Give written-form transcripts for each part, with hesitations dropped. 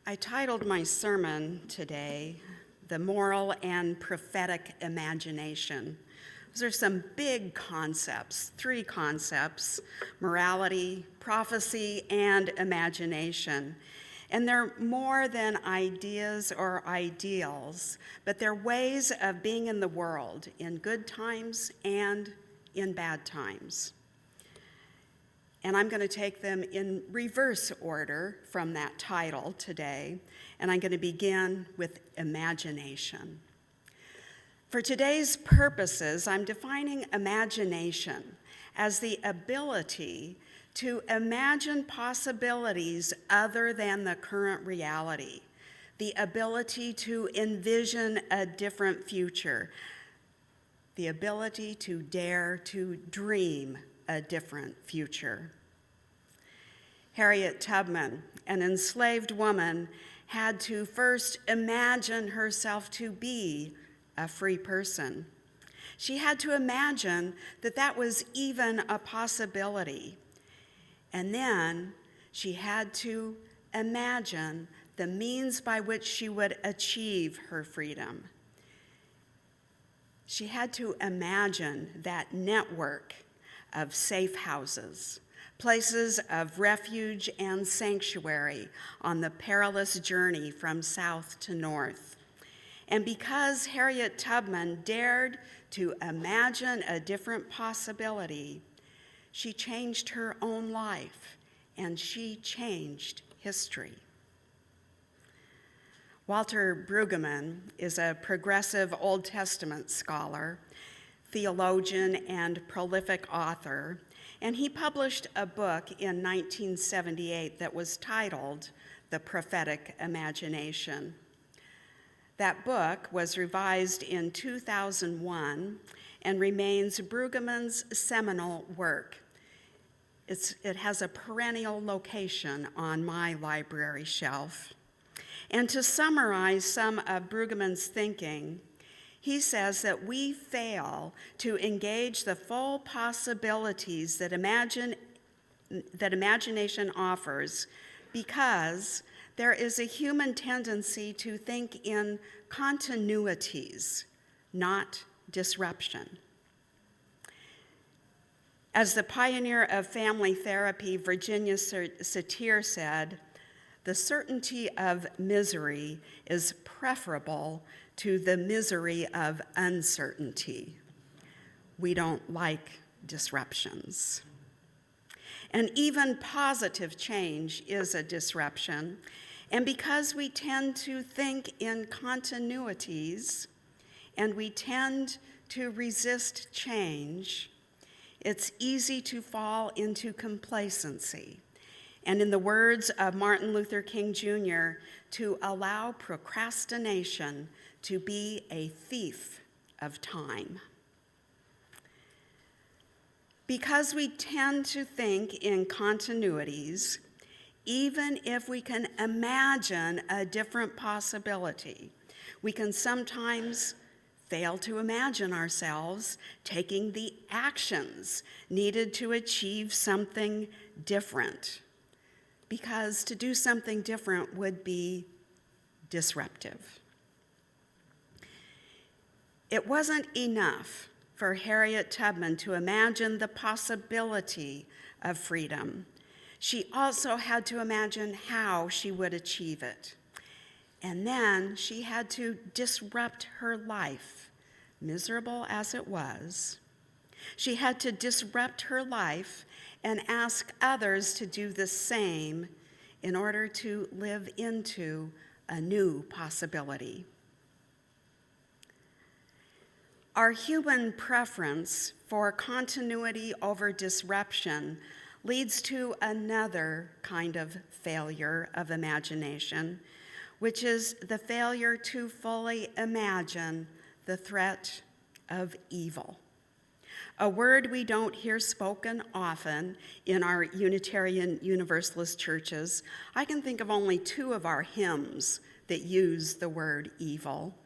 I titled my sermon today, The Moral and Prophetic Imagination. Those are some big concepts, three concepts: morality, prophecy, and imagination. And they're more than ideas or ideals, but they're ways of being in the world in good times and in bad times. And I'm going to take them in reverse order from that title today, and I'm going to begin with imagination. For today's purposes, I'm defining imagination as the ability to imagine possibilities other than the current reality, the ability to envision a different future, the ability to dare to dream a different future. Harriet Tubman, an enslaved woman, had to first imagine herself to be a free person. She had to imagine that that was even a possibility. And then she had to imagine the means by which she would achieve her freedom. She had to imagine that network of safe houses, places of refuge and sanctuary on the perilous journey from south to north. And because Harriet Tubman dared to imagine a different possibility, she changed her own life, and she changed history. Walter Brueggemann is a progressive Old Testament scholar, theologian, and prolific author, and he published a book in 1978 that was titled The Prophetic Imagination. That book was revised in 2001 and remains Brueggemann's seminal work. It has a perennial location on my library shelf. And to summarize some of Brueggemann's thinking, he says that we fail to engage the full possibilities that imagination offers because there is a human tendency to think in continuities, not disruption. As the pioneer of family therapy, Virginia Satir said, "The certainty of misery is preferable to the misery of uncertainty." We don't like disruptions. And even positive change is a disruption. And because we tend to think in continuities and we tend to resist change, it's easy to fall into complacency. And in the words of Martin Luther King Jr., to allow procrastination to be a thief of time. Because we tend to think in continuities, even if we can imagine a different possibility, we can sometimes fail to imagine ourselves taking the actions needed to achieve something different, because to do something different would be disruptive. It wasn't enough for Harriet Tubman to imagine the possibility of freedom. She also had to imagine how she would achieve it. And then she had to disrupt her life, miserable as it was. She had to disrupt her life and ask others to do the same in order to live into a new possibility. Our human preference for continuity over disruption leads to another kind of failure of imagination, which is the failure to fully imagine the threat of evil. A word we don't hear spoken often in our Unitarian Universalist churches. I can think of only 2 of our hymns that use the word evil.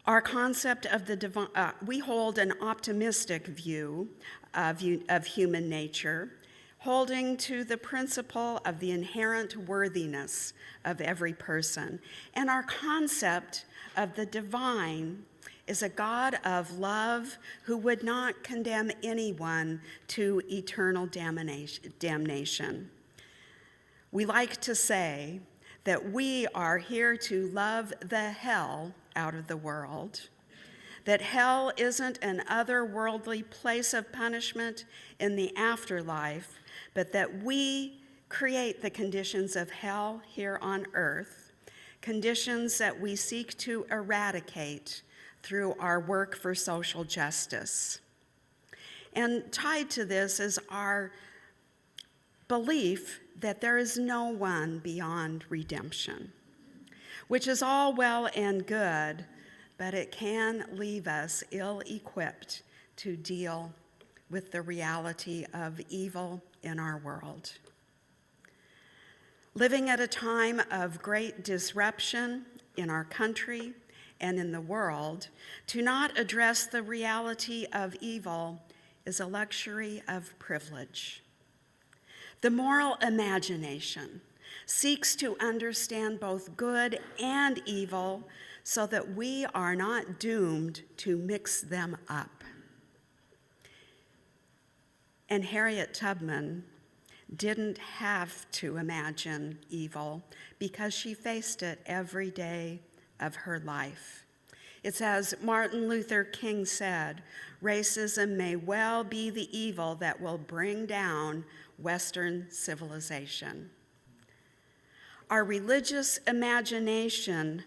Our concept of the divine, we hold an optimistic view of human nature, holding to the principle of the inherent worthiness of every person. And our concept of the divine is a God of love who would not condemn anyone to eternal damnation. We like to say that we are here to love the hell out of the world, that hell isn't an otherworldly place of punishment in the afterlife, but that we create the conditions of hell here on earth, conditions that we seek to eradicate through our work for social justice. And tied to this is our belief that there is no one beyond redemption, which is all well and good, but it can leave us ill-equipped to deal with the reality of evil in our world. Living at a time of great disruption in our country and in the world, to not address the reality of evil is a luxury of privilege. The moral imagination seeks to understand both good and evil so that we are not doomed to mix them up. And Harriet Tubman didn't have to imagine evil because she faced it every day of her life. It's as Martin Luther King said, racism may well be the evil that will bring down Western civilization. Our religious imagination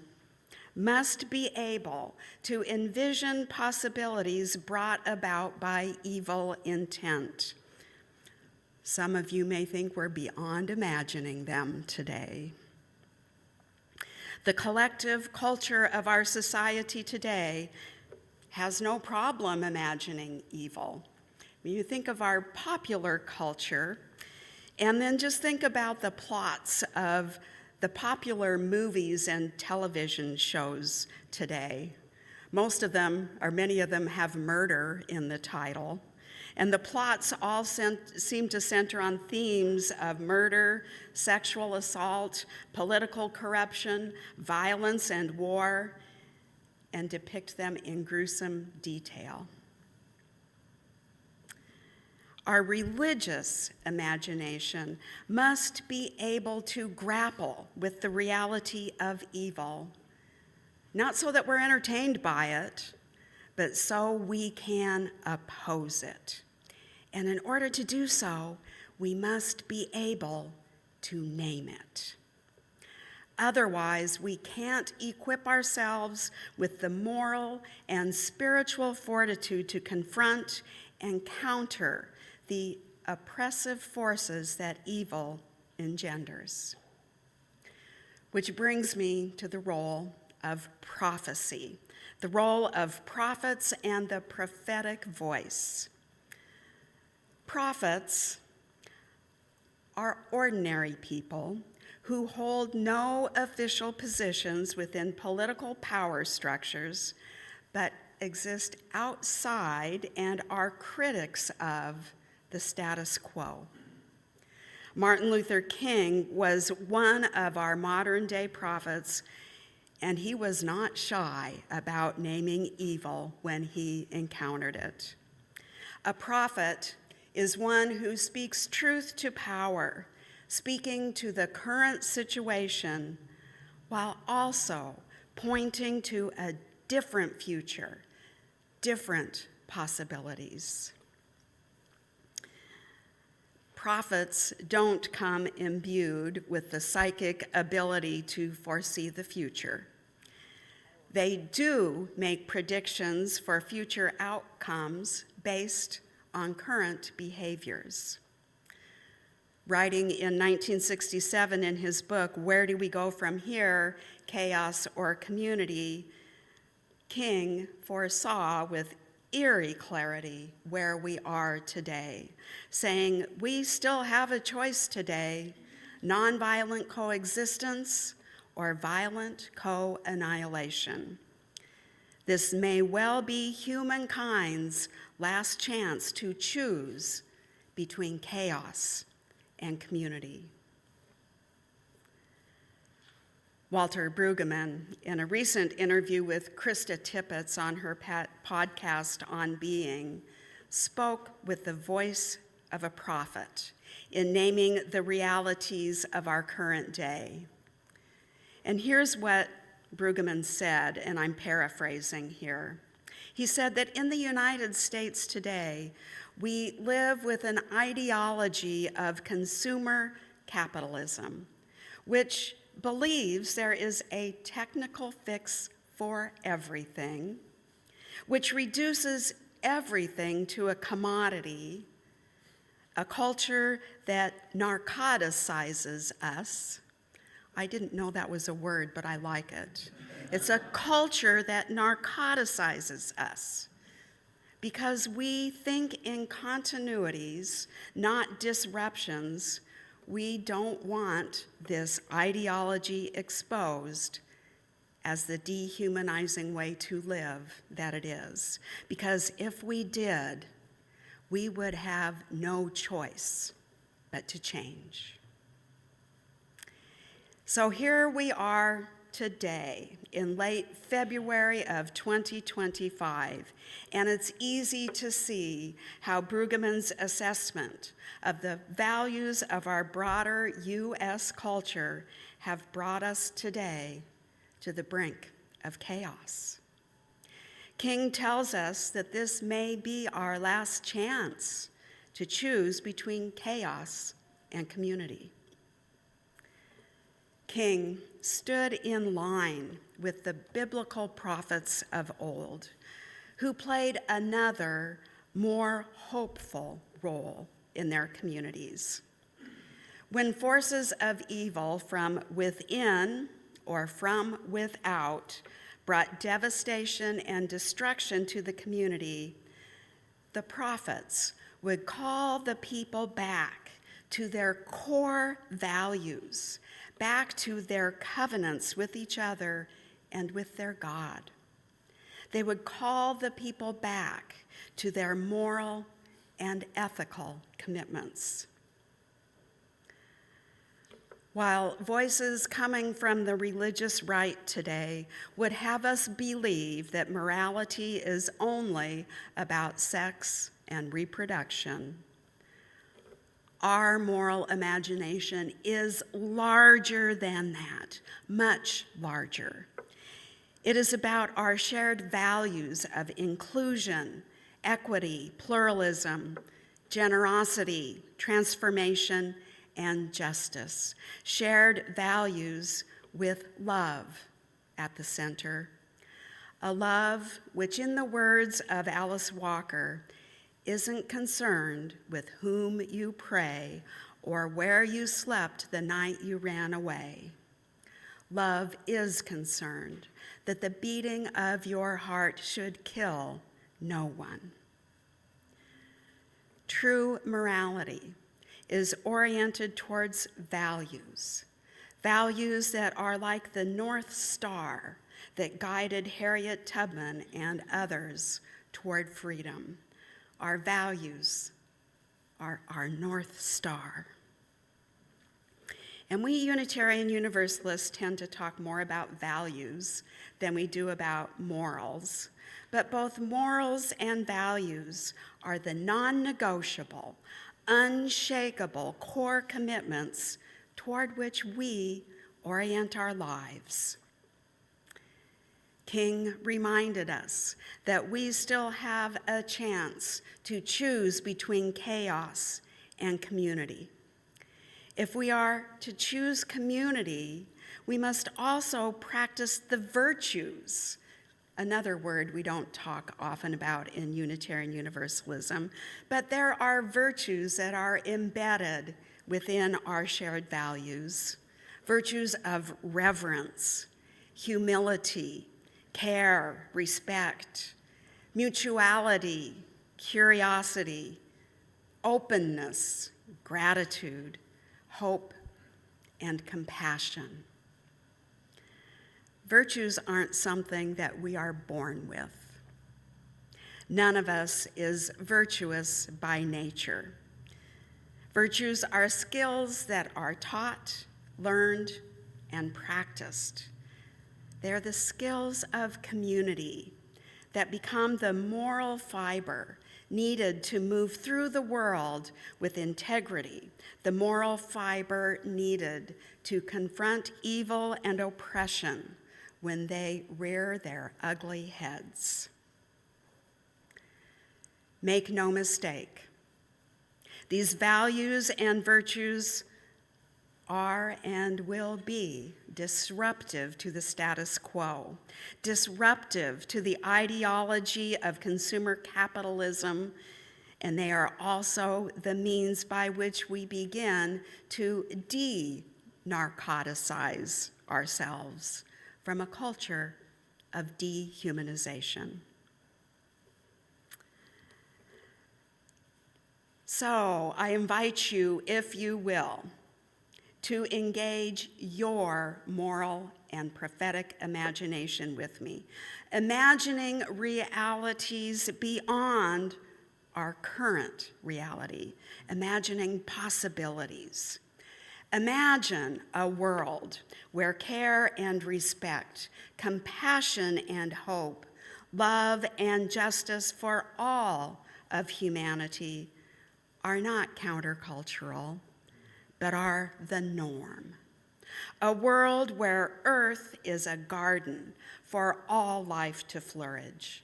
must be able to envision possibilities brought about by evil intent. Some of you may think we're beyond imagining them today. The collective culture of our society today has no problem imagining evil. When you think of our popular culture, and then just think about the plots of the popular movies and television shows today. Most of them, or many of them, have murder in the title. And the plots all seem to center on themes of murder, sexual assault, political corruption, violence, and war, and depict them in gruesome detail. Our religious imagination must be able to grapple with the reality of evil, not so that we're entertained by it, but so we can oppose it. And in order to do so, we must be able to name it. Otherwise, we can't equip ourselves with the moral and spiritual fortitude to confront and counter the oppressive forces that evil engenders. Which brings me to the role of prophecy, the role of prophets and the prophetic voice. Prophets are ordinary people who hold no official positions within political power structures, but exist outside and are critics of the status quo. Martin Luther King was one of our modern-day prophets, and he was not shy about naming evil when he encountered it. A prophet is one who speaks truth to power, speaking to the current situation while also pointing to a different future, different possibilities. Prophets don't come imbued with the psychic ability to foresee the future. They do make predictions for future outcomes based on current behaviors. Writing in 1967 in his book, Where Do We Go From Here? Chaos or Community, King foresaw with eerie clarity where we are today, saying we still have a choice today, nonviolent coexistence or violent co-annihilation. This may well be humankind's last chance to choose between chaos and community. Walter Brueggemann, in a recent interview with Krista Tippett on her podcast On Being, spoke with the voice of a prophet in naming the realities of our current day. And here's what Brueggemann said, and I'm paraphrasing here. He said that in the United States today, we live with an ideology of consumer capitalism, which believes there is a technical fix for everything, which reduces everything to a commodity, a culture that narcoticizes us. I didn't know that was a word, but I like it. It's a culture that narcoticizes us because we think in continuities, not disruptions. We don't want this ideology exposed as the dehumanizing way to live that it is. Because if we did, we would have no choice but to change. So here we are today in late February of 2025, and it's easy to see how Brueggemann's assessment of the values of our broader U.S. culture have brought us today to the brink of chaos. King tells us that this may be our last chance to choose between chaos and community. King stood in line with the biblical prophets of old, who played another, more hopeful role in their communities. When forces of evil from within or from without brought devastation and destruction to the community, the prophets would call the people back to their core values, back to their covenants with each other and with their God. They would call the people back to their moral and ethical commitments. While voices coming from the religious right today would have us believe that morality is only about sex and reproduction, our moral imagination is larger than that, much larger. It is about our shared values of inclusion, equity, pluralism, generosity, transformation, and justice. Shared values with love at the center. A love which, in the words of Alice Walker, isn't concerned with whom you pray or where you slept the night you ran away. Love is concerned that the beating of your heart should kill no one. True morality is oriented towards values, values that are like the North Star that guided Harriet Tubman and others toward freedom. Our values are our North Star. And we Unitarian Universalists tend to talk more about values than we do about morals. But both morals and values are the non-negotiable, unshakable core commitments toward which we orient our lives. King reminded us that we still have a chance to choose between chaos and community. If we are to choose community, we must also practice the virtues, another word we don't talk often about in Unitarian Universalism, but there are virtues that are embedded within our shared values, virtues of reverence, humility, care, respect, mutuality, curiosity, openness, gratitude, hope, and compassion. Virtues aren't something that we are born with. None of us is virtuous by nature. Virtues are skills that are taught, learned, and practiced. They're the skills of community that become the moral fiber needed to move through the world with integrity, the moral fiber needed to confront evil and oppression when they rear their ugly heads. Make no mistake, these values and virtues are and will be disruptive to the status quo, disruptive to the ideology of consumer capitalism, and they are also the means by which we begin to de-narcoticize ourselves from a culture of dehumanization. So I invite you, if you will, to engage your moral and prophetic imagination with me, imagining realities beyond our current reality, imagining possibilities. Imagine a world where care and respect, compassion and hope, love and justice for all of humanity are not countercultural, but are the norm. A world where earth is a garden for all life to flourish.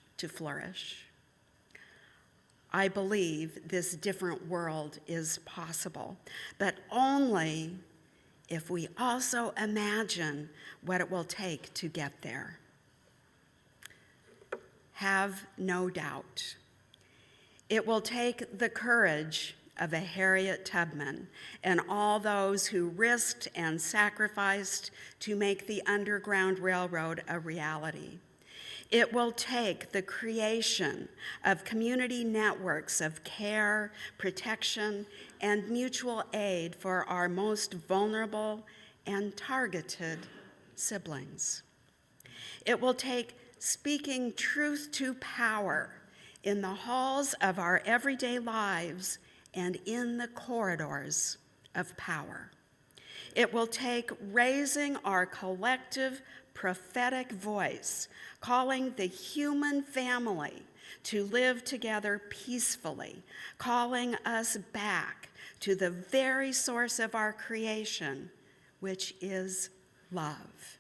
I believe this different world is possible, but only if we also imagine what it will take to get there. Have no doubt. It will take the courage of a Harriet Tubman and all those who risked and sacrificed to make the Underground Railroad a reality. It will take the creation of community networks of care, protection, and mutual aid for our most vulnerable and targeted siblings. It will take speaking truth to power in the halls of our everyday lives and in the corridors of power. It will take raising our collective prophetic voice, calling the human family to live together peacefully, calling us back to the very source of our creation, which is love.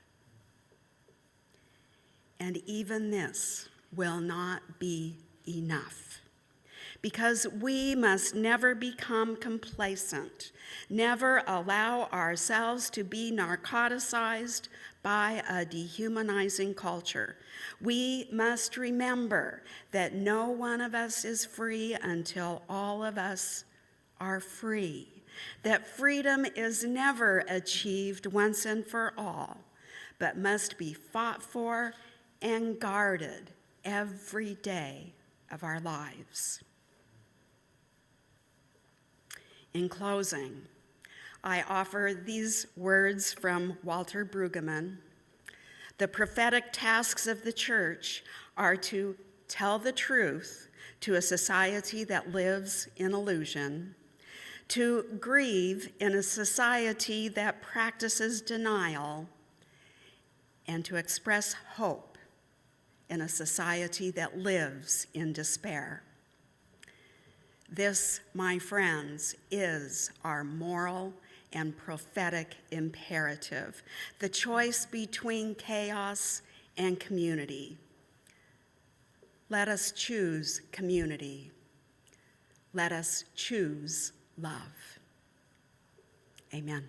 And even this will not be enough, because we must never become complacent, never allow ourselves to be narcoticized by a dehumanizing culture. We must remember that no one of us is free until all of us are free, that freedom is never achieved once and for all, but must be fought for and guarded every day of our lives. In closing, I offer these words from Walter Brueggemann. The prophetic tasks of the church are to tell the truth to a society that lives in illusion, to grieve in a society that practices denial, and to express hope in a society that lives in despair. This, my friends, is our moral and prophetic imperative, the choice between chaos and community. Let us choose community. Let us choose love. Amen.